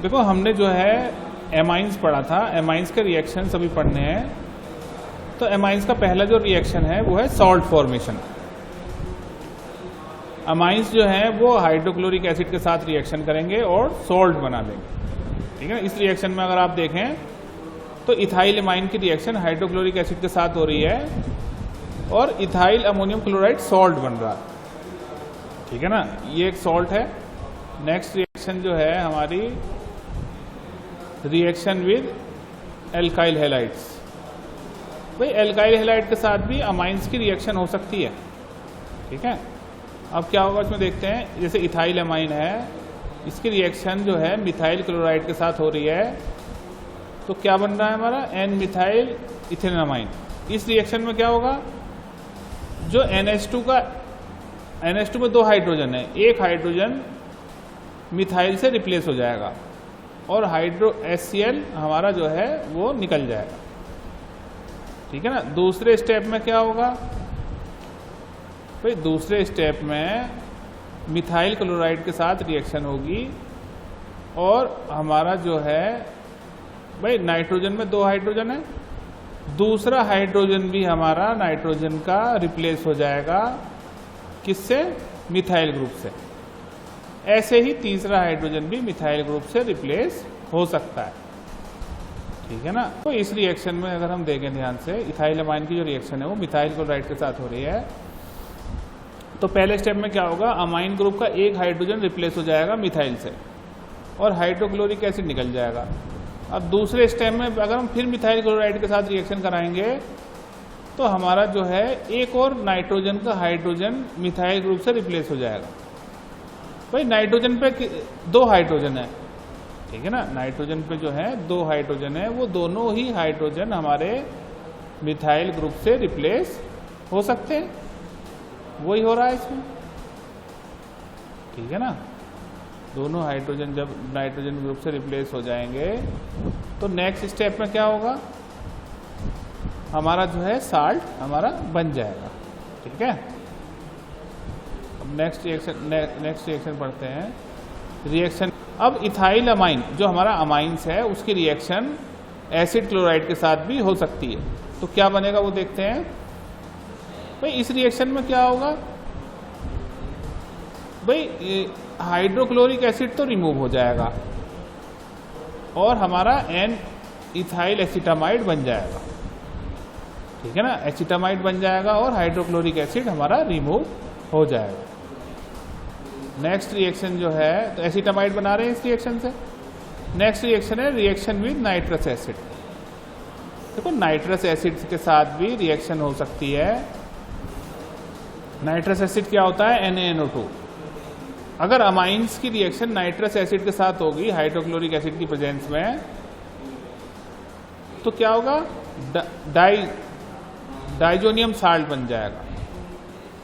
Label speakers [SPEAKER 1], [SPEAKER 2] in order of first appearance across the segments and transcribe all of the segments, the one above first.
[SPEAKER 1] देखो हमने जो है एमाइंस पढ़ा था, एमाइंस के रिएक्शन अभी पढ़ने हैं। तो एमाइंस का पहला जो रिएक्शन है वो है सॉल्ट फॉर्मेशन। अमाइंस जो है वो हाइड्रोक्लोरिक एसिड के साथ रिएक्शन करेंगे और सॉल्ट बना देंगे, ठीक है। इस रिएक्शन में अगर आप देखें तो इथाइल एमाइन की रिएक्शन हाइड्रोक्लोरिक एसिड के साथ हो रही है और इथाइल अमोनियम क्लोराइड सॉल्ट बन रहा है, ठीक है ना। ये एक सॉल्ट है। नेक्स्ट रिएक्शन जो है हमारी रिएक्शन विद एल्काइल हैलाइड्स। भाई एल्काइल हैलाइड के साथ भी अमाइंस की रिएक्शन हो सकती है, ठीक है। अब क्या होगा इसमें देखते हैं। जैसे इथाइल अमाइन है, इसकी रिएक्शन जो है मिथाइल क्लोराइड के साथ हो रही है, तो क्या बन रहा है हमारा एन मिथाइल इथेनमाइन। इस रिएक्शन में क्या होगा, जो NH2 का NH2 में 2 हाइड्रोजन है, एक हाइड्रोजन मिथाइल से रिप्लेस हो जाएगा और हाइड्रो HCl हमारा जो है वो निकल जाएगा, ठीक है ना। दूसरे स्टेप में क्या होगा भाई, दूसरे स्टेप में मिथाइल क्लोराइड के साथ रिएक्शन होगी और हमारा जो है भाई नाइट्रोजन में 2 हाइड्रोजन है, दूसरा हाइड्रोजन भी हमारा नाइट्रोजन का रिप्लेस हो जाएगा किससे, मिथाइल ग्रुप से। ऐसे ही तीसरा हाइड्रोजन भी मिथाइल ग्रुप से रिप्लेस हो सकता है, ठीक है ना। तो इस रिएक्शन में अगर हम देखें ध्यान से, इथाइल अमाइन की जो रिएक्शन है वो मिथाइल क्लोराइड के साथ हो रही है। तो पहले स्टेप में क्या होगा, अमाइन ग्रुप का एक हाइड्रोजन रिप्लेस हो जाएगा मिथाइल से और हाइड्रोक्लोरिक एसिड निकल जाएगा। अब दूसरे स्टेप में अगर हम फिर मिथाइल क्लोराइड के साथ रिएक्शन कराएंगे तो हमारा जो है एक और नाइट्रोजन का हाइड्रोजन मिथाइल ग्रुप से रिप्लेस हो जाएगा। भाई नाइट्रोजन पे 2 हाइड्रोजन है, ठीक है ना। नाइट्रोजन पे जो है 2 हाइड्रोजन है, वो दोनों ही हाइड्रोजन हमारे मिथाइल ग्रुप से रिप्लेस हो सकते हैं। वही हो रहा है इसमें, ठीक है ना। दोनों हाइड्रोजन जब नाइट्रोजन ग्रुप से रिप्लेस हो जाएंगे तो नेक्स्ट स्टेप में क्या होगा, हमारा जो है साल्ट हमारा बन जाएगा, ठीक है। अब नेक्स्ट रिएक्शन पढ़ते हैं। रिएक्शन अब इथाइल अमाइन जो हमारा अमाइंस है उसकी रिएक्शन एसिड क्लोराइड के साथ भी हो सकती है। तो क्या बनेगा वो देखते हैं। भाई इस रिएक्शन में क्या होगा, भाई हाइड्रोक्लोरिक एसिड तो रिमूव हो जाएगा और हमारा एन इथाइल एसिटामाइड बन जाएगा, ठीक है ना। एसिटामाइड बन जाएगा और हाइड्रोक्लोरिक एसिड हमारा रिमूव हो जाएगा। नेक्स्ट रिएक्शन जो है, तो एसिटामाइड बना रहे हैं इस रिएक्शन से। नेक्स्ट रिएक्शन है रिएक्शन विद नाइट्रस एसिड। देखो नाइट्रस एसिड के साथ भी रिएक्शन हो सकती है। नाइट्रस एसिड क्या होता है, NaNO2। अगर अमाइंस की रिएक्शन नाइट्रस एसिड के साथ होगी हाइड्रोक्लोरिक एसिड की प्रेजेंस में, तो क्या होगा, डाइजोनियम साल्ट बन जाएगा,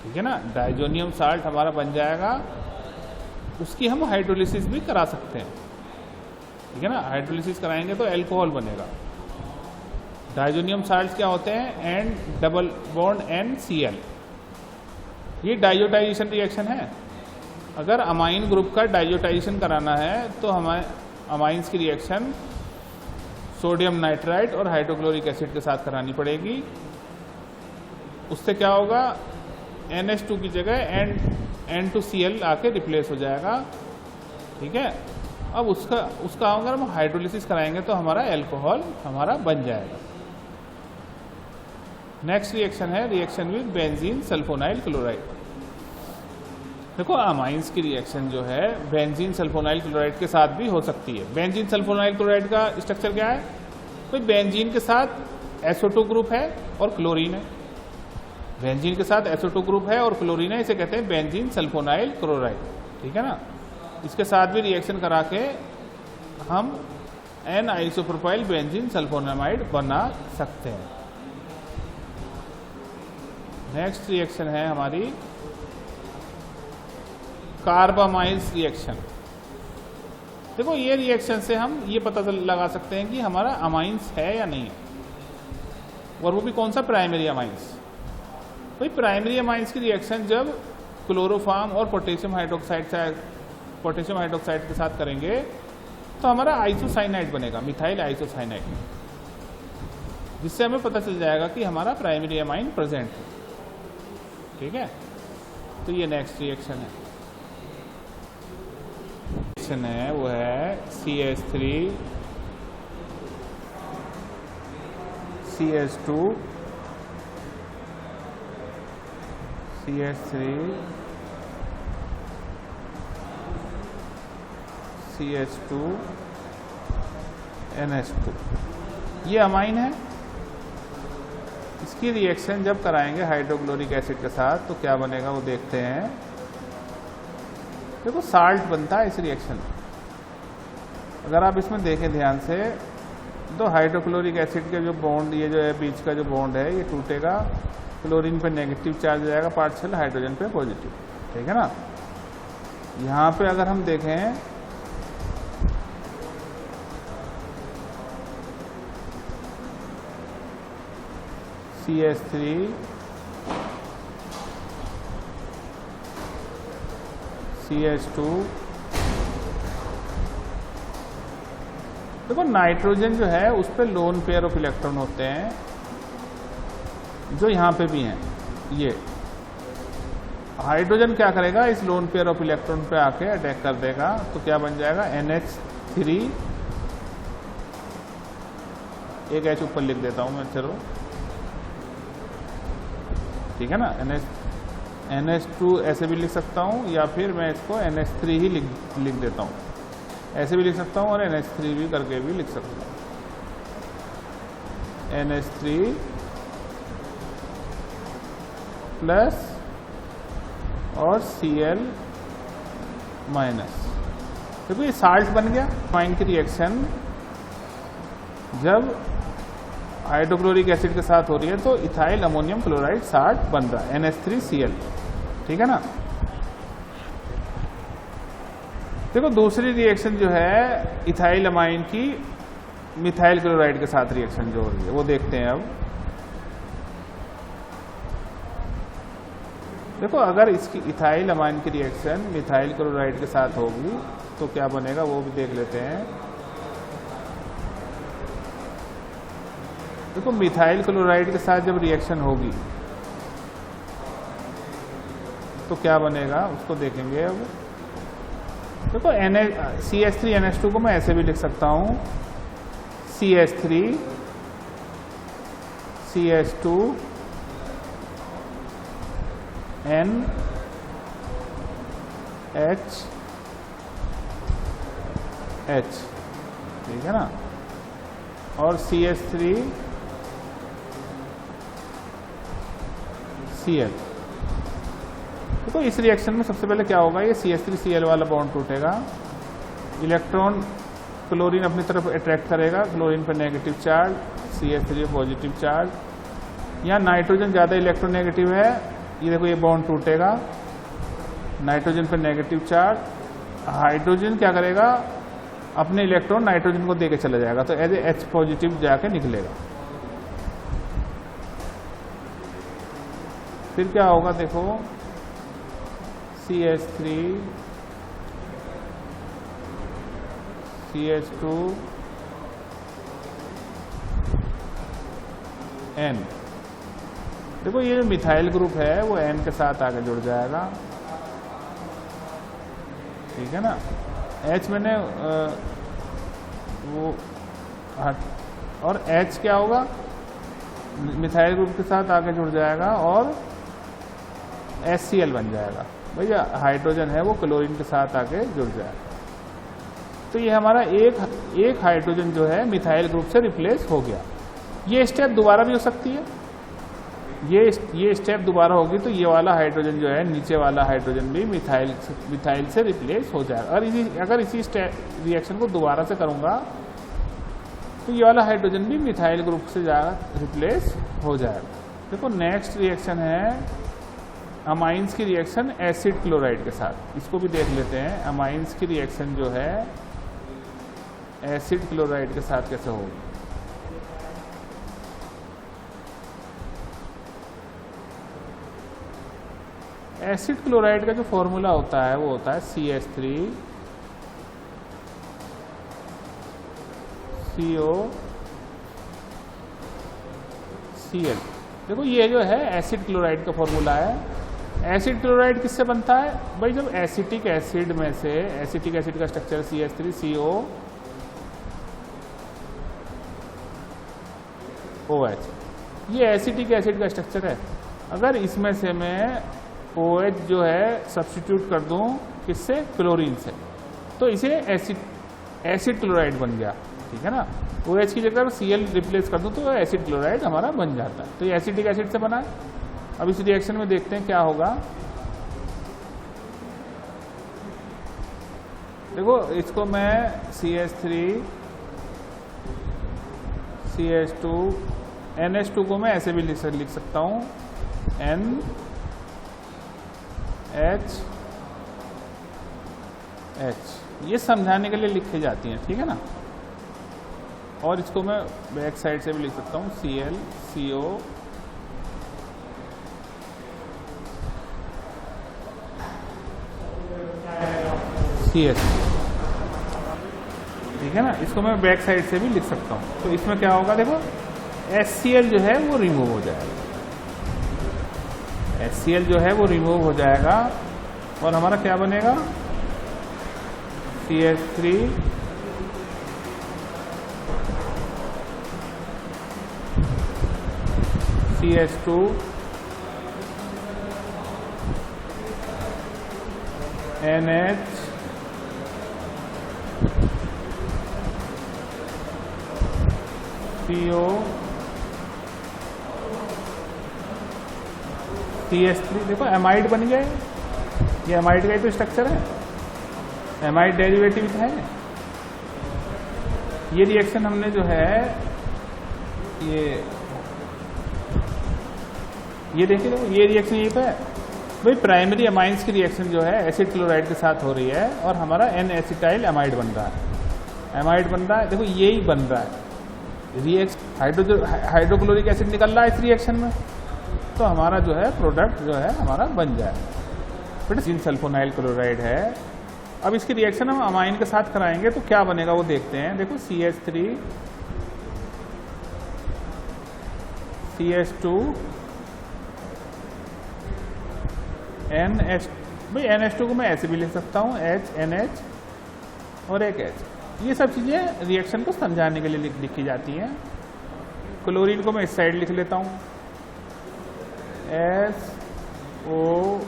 [SPEAKER 1] ठीक है ना। डाइजोनियम साल्ट हमारा बन जाएगा, उसकी हम हाइड्रोलिसिस भी करा सकते हैं, ठीक है ना। हाइड्रोलिसिस कराएंगे तो अल्कोहल बनेगा। डाइजोनियम साल्ट क्या होते हैं, एंड डबल बॉन्ड NCl। ये डाइजोटाइजेशन रिएक्शन है। अगर अमाइन ग्रुप का डाइजोटाइजेशन कराना है तो हमारे अमाइंस की रिएक्शन सोडियम नाइट्राइट और हाइड्रोक्लोरिक एसिड के साथ करानी पड़ेगी। उससे क्या होगा, NH2 की जगह N2Cl आके रिप्लेस हो जाएगा, ठीक है। अब उसका अगर हम हाइड्रोलिसिस कराएंगे तो हमारा अल्कोहल हमारा बन जाएगा। नेक्स्ट रिएक्शन है reaction with benzene sulfonyl chloride. देखो अमाइंस की रिएक्शन जो है बेंजीन सल्फोनाइल क्लोराइड के साथ भी हो सकती है। बेंजीन सल्फोनाइल क्लोराइड का स्ट्रक्चर क्या है, तो बेंजीन के साथ SO2 ग्रुप है और क्लोरीन है। बेंजीन के साथ SO2 ग्रुप है और क्लोरीन है, इसे कहते हैं बेंजीन सल्फोनाइल क्लोराइड, ठीक है ना। इसके साथ भी रिएक्शन करा के हम N आइसोप्रोपाइल बेंजीन सल्फोनामाइड बना सकते हैं। नेक्स्ट रिएक्शन है हमारी कार्बामाइल्स रिएक्शन। देखो ये रिएक्शन से हम ये पता लगा सकते हैं कि हमारा अमाइंस है या नहीं है, और वो भी कौन सा, प्राइमरी अमाइंस। भाई प्राइमरी अमाइंस की रिएक्शन जब क्लोरोफॉर्म और पोटेशियम हाइड्रोक्साइड के साथ करेंगे तो हमारा आइसोसाइनाइड बनेगा, मिथाइल आइसोसाइनाइड, जिससे हमें पता चल जाएगा कि हमारा प्राइमरी अमाइन प्रेजेंट है। ठीक है, तो ये नेक्स्ट रिएक्शन है। रिएक्शन है वो है CH3 CH2 CH3 CH2 NH2, ये अमाइन है। इसकी रिएक्शन जब कराएंगे हाइड्रोक्लोरिक एसिड के साथ तो क्या बनेगा वो देखते हैं। देखो साल्ट बनता है इस रिएक्शन में। अगर आप इसमें देखें ध्यान से तो हाइड्रोक्लोरिक एसिड के जो बॉन्ड, ये जो है बीच का जो बॉन्ड है, ये टूटेगा, क्लोरीन पे नेगेटिव चार्ज हो जाएगा पार्शियल, हाइड्रोजन पे पॉजिटिव। ठीक है ना। यहाँ पे अगर हम देखें CH3 CH2, देखो नाइट्रोजन जो है उस पर लोन पेयर ऑफ इलेक्ट्रॉन होते हैं, जो यहाँ पे भी हैं। ये हाइड्रोजन क्या करेगा, इस लोन पेयर ऑफ इलेक्ट्रॉन पे आके अटैक कर देगा, तो क्या बन जाएगा NH3, एक H ऊपर लिख देता हूं मैं, चलो ठीक है ना। NH2 ऐसे भी लिख सकता हूं, या फिर मैं इसको NH3 ही लिख देता हूं, ऐसे भी लिख सकता हूं, और NH3 भी करके भी लिख सकता हूं। NH3 प्लस और Cl माइनस। देखो ये साल्ट बन गया। अमाइन की रिएक्शन जब हाइड्रोक्लोरिक एसिड के साथ हो रही है तो इथाइल अमोनियम क्लोराइड साल्ट बन रहा है, NH3Cl। ठीक है ना। देखो दूसरी रिएक्शन जो है इथाइल अमाइन की मिथाइल क्लोराइड के साथ रिएक्शन जो हो रही है वो देखते हैं अब। देखो अगर इसकी इथाइल अमाइन की रिएक्शन मिथाइल क्लोराइड के साथ होगी तो क्या बनेगा वो भी देख लेते हैं। देखो मिथाइल क्लोराइड के साथ जब रिएक्शन होगी तो क्या बनेगा उसको देखेंगे अब। देखो CH3NH2 को मैं ऐसे भी लिख सकता हूं, CH3 CH2 NH, ठीक है ना, और CH3 Cl। तो इस रिएक्शन में सबसे पहले क्या होगा, ये CH3Cl वाला बॉन्ड टूटेगा, इलेक्ट्रॉन क्लोरीन अपनी तरफ अट्रैक्ट करेगा, क्लोरीन पर negative charge, CH3 positive charge. यहाँ नाइट्रोजन ज़्यादा इलेक्ट्रोनेगेटिव है, ये देखो ये बॉन्ड टूटेगा, नाइट्रोजन पर नेगेटिव चार्ज। हाइड्रोजन क्या करेगा, अपने इलेक्ट्रॉन नाइट्रोजन को देके चला जाएगा, तो एज H पॉजिटिव जाके निकलेगा। फिर क्या होगा देखो, CH3 CH2 N। देखो ये जो मिथाइल ग्रुप है वो N के साथ आगे जुड़ जाएगा, ठीक है ना। H मैंने वो और H क्या होगा, मिथाइल ग्रुप के साथ आगे जुड़ जाएगा और HCl बन जाएगा। भैया हाइड्रोजन है वो क्लोरीन के साथ आके जुड़ जाएगा। तो ये हमारा एक हाइड्रोजन जो है मिथाइल ग्रुप से रिप्लेस हो गया। ये स्टेप दोबारा भी हो सकती है, ये स्टेप दोबारा होगी तो ये वाला हाइड्रोजन जो है, नीचे वाला हाइड्रोजन भी मिथाइल से रिप्लेस हो जाएगा। और अगर इसी रिएक्शन को दोबारा से करूंगा तो ये वाला हाइड्रोजन भी मिथाइल ग्रुप से रिप्लेस हो जाएगा। देखो नेक्स्ट रिएक्शन है अमाइंस की रिएक्शन एसिड क्लोराइड के साथ, इसको भी देख लेते हैं। अमाइंस की रिएक्शन जो है एसिड क्लोराइड के साथ कैसे होगी। एसिड क्लोराइड का जो फॉर्मूला होता है वो होता है CH3 COCl। देखो ये जो है एसिड क्लोराइड का फॉर्मूला है। एसिड क्लोराइड किससे बनता है भाई? जब एसिटिक एसिड में से, एसिटिक एसिड का स्ट्रक्चर CH3COOH, ये एसिटिक एसिड का स्ट्रक्चर है। अगर इसमें से मैं OH जो है सब्स्टिट्यूट कर दूं किससे? क्लोरीन से, तो इसे एसिड क्लोराइड बन गया, ठीक है ना। OH की जगह Cl रिप्लेस कर दूं तो एसिड क्लोराइड हमारा बन जाता है। तो ये एसिटिक एसिड से बना है। अब इस रिएक्शन में देखते हैं क्या होगा। देखो इसको मैं CH3 CH2 NH2 को मैं ऐसे भी लिख सकता हूँ NHH। ये समझाने के लिए लिखी जाती हैं, ठीक है ना। और इसको मैं बैक साइड से भी लिख सकता हूँ ClCO CS, ठीक है ना। इसको मैं बैक साइड से भी लिख सकता हूँ। तो इसमें क्या होगा? देखो HCl जो है वो रिमूव हो जाएगा, HCl जो है वो रिमूव हो जाएगा और हमारा क्या बनेगा? CH3 CH2 NH CO CH3। देखो एमाइड बन गया। ये एमाइड का ही तो स्ट्रक्चर है, एमाइड डेरिवेटिव है। ये रिएक्शन हमने जो है ये देखिए, देखो ये रिएक्शन यही तो है भाई। प्राइमरी अमाइंस की रिएक्शन जो है एसिड क्लोराइड के साथ हो रही है और हमारा N एसिटाइल एमाइड बन रहा है, एमाइड बन रहा है। देखो यही बन रहा है रिएक्शन। हाइड्रोक्लोरिक एसिड निकल रहा है इस रिएक्शन में, तो हमारा जो है प्रोडक्ट जो है हमारा बन जाए। फिर जिन सल्फोनाइल क्लोराइड है। अब इसकी रिएक्शन हम अमाइन के साथ कराएंगे तो क्या बनेगा वो देखते हैं। देखो CH3 CH2 NH। भाई NH2 को मैं ऐसे भी लिख सकता हूँ NH और एक H। ये सब चीज़ें रिएक्शन को समझाने के लिए लिखी जाती हैं। क्लोरीन को मैं इस साइड लिख लेता हूँ SO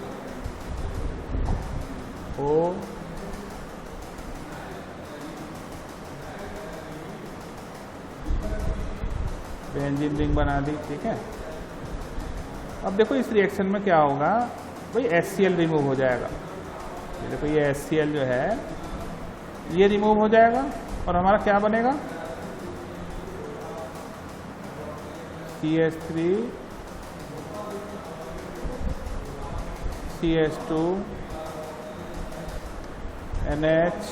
[SPEAKER 1] बेंजीन रिंग बना दी, ठीक है। अब देखो इस रिएक्शन में क्या होगा भाई? HCl रिमूव हो जाएगा। देखो ये HCl जो है ये रिमूव हो जाएगा और हमारा क्या बनेगा? CH3 CH2 NH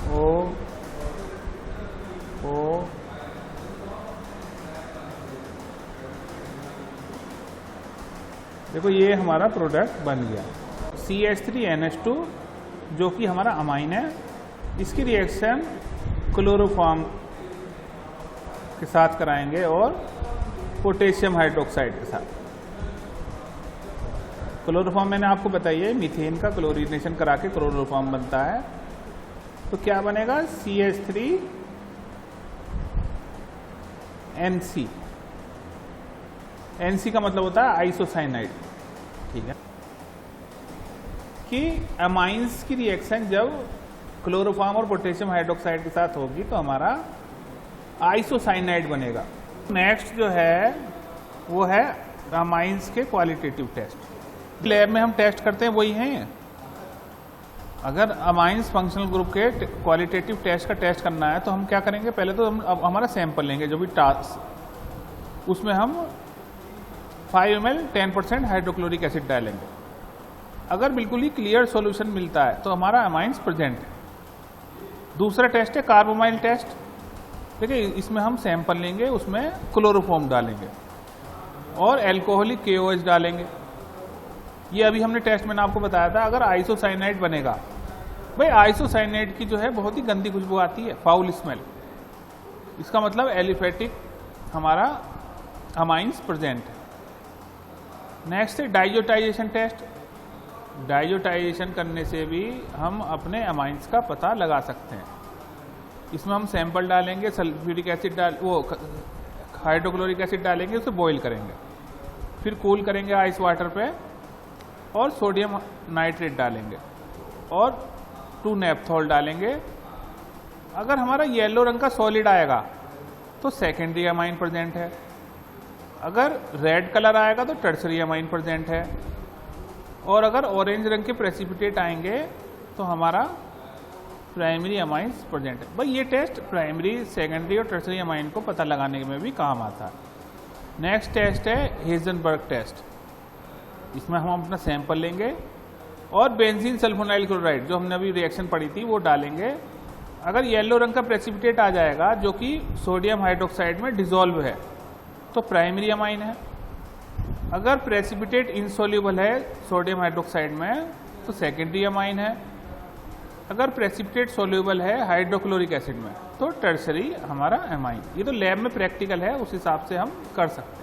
[SPEAKER 1] SO देखो ये हमारा प्रोडक्ट बन गया। CH3NH2 जो कि हमारा अमाइन है, इसकी रिएक्शन क्लोरोफॉर्म के साथ कराएंगे और पोटेशियम हाइड्रोक्साइड के साथ। क्लोरोफॉर्म मैंने आपको बताइए मीथेन का क्लोरीनेशन करा के क्लोरोफॉर्म बनता है। तो क्या बनेगा? CH3NC। NC का मतलब होता है आइसोसाइनाइड, ठीक है। कि अमाइंस की रिएक्शन जब क्लोरोफॉर्म और पोटेशियम हाइड्रोक्साइड के साथ होगी तो हमारा आइसोसाइनाइड बनेगा। नेक्स्ट जो है वो है अमाइंस के क्वालिटेटिव टेस्ट। लैब में हम टेस्ट करते हैं वही हैं। अगर अमाइंस फंक्शनल ग्रुप के क्वालिटेटिव टेस्ट का टेस्ट करना है तो हम क्या करेंगे? पहले तो हम हमारा सैंपल लेंगे जो भी टास्क, उसमें हम 5 ml 10% हाइड्रोक्लोरिक एसिड डालेंगे। अगर बिल्कुल ही क्लियर सॉल्यूशन मिलता है तो हमारा अमाइंस प्रेजेंट है। दूसरा टेस्ट है कार्बोमाइल टेस्ट, ठीक है। इसमें हम सैंपल लेंगे, उसमें क्लोरोफॉर्म डालेंगे और एल्कोहलिक KOH डालेंगे। ये अभी हमने टेस्ट में आपको बताया था, अगर आइसोसाइनाइड बनेगा, भाई आइसोसाइनाइड की जो है बहुत ही गंदी खुशबू आती है, फाउल स्मेल। इसका मतलब एलिफेटिक हमारा अमाइंस प्रेजेंट है। नेक्स्ट है डाइजोटाइजेशन टेस्ट। डाइजोटाइजेशन करने से भी हम अपने अमाइंस का पता लगा सकते हैं। इसमें हम सैंपल डालेंगे, सल्फ्यूरिक एसिड हाइड्रोक्लोरिक एसिड डालेंगे, उसे बॉईल करेंगे, फिर कूल करेंगे आइस वाटर पे और सोडियम नाइट्रेट डालेंगे और 2 नेप्थॉल डालेंगे। अगर हमारा येलो रंग का सॉलिड आएगा तो सेकेंडरी अमाइन प्रेजेंट है, अगर रेड कलर आएगा तो टर्सरी अमाइन प्रेजेंट है, और अगर ऑरेंज रंग के प्रेसिपिटेट आएंगे तो हमारा प्राइमरी अमाइंस प्रेजेंट है। भाई ये टेस्ट प्राइमरी, सेकेंडरी और टर्सरी अमाइन को पता लगाने में भी काम आता है। नेक्स्ट टेस्ट है हेजनबर्ग टेस्ट। इसमें हम अपना सैंपल लेंगे और बेंजीन सल्फोनाइल क्लोराइड, जो हमने अभी रिएक्शन पढ़ी थी, वो डालेंगे। अगर येलो रंग का प्रेसिपिटेट आ जाएगा जो कि सोडियम हाइड्रोक्साइड में डिसॉल्व है तो प्राइमरी अमाइन है। अगर प्रेसिपिटेट इंसोल्यूबल है सोडियम हाइड्रोक्साइड में तो सेकेंडरी अमाइन है। अगर प्रेसिपिटेट सोल्यूबल है हाइड्रोक्लोरिक एसिड में तो टर्सरी हमारा अमाइन। ये तो लैब में प्रैक्टिकल है, उस हिसाब से हम कर सकते हैं।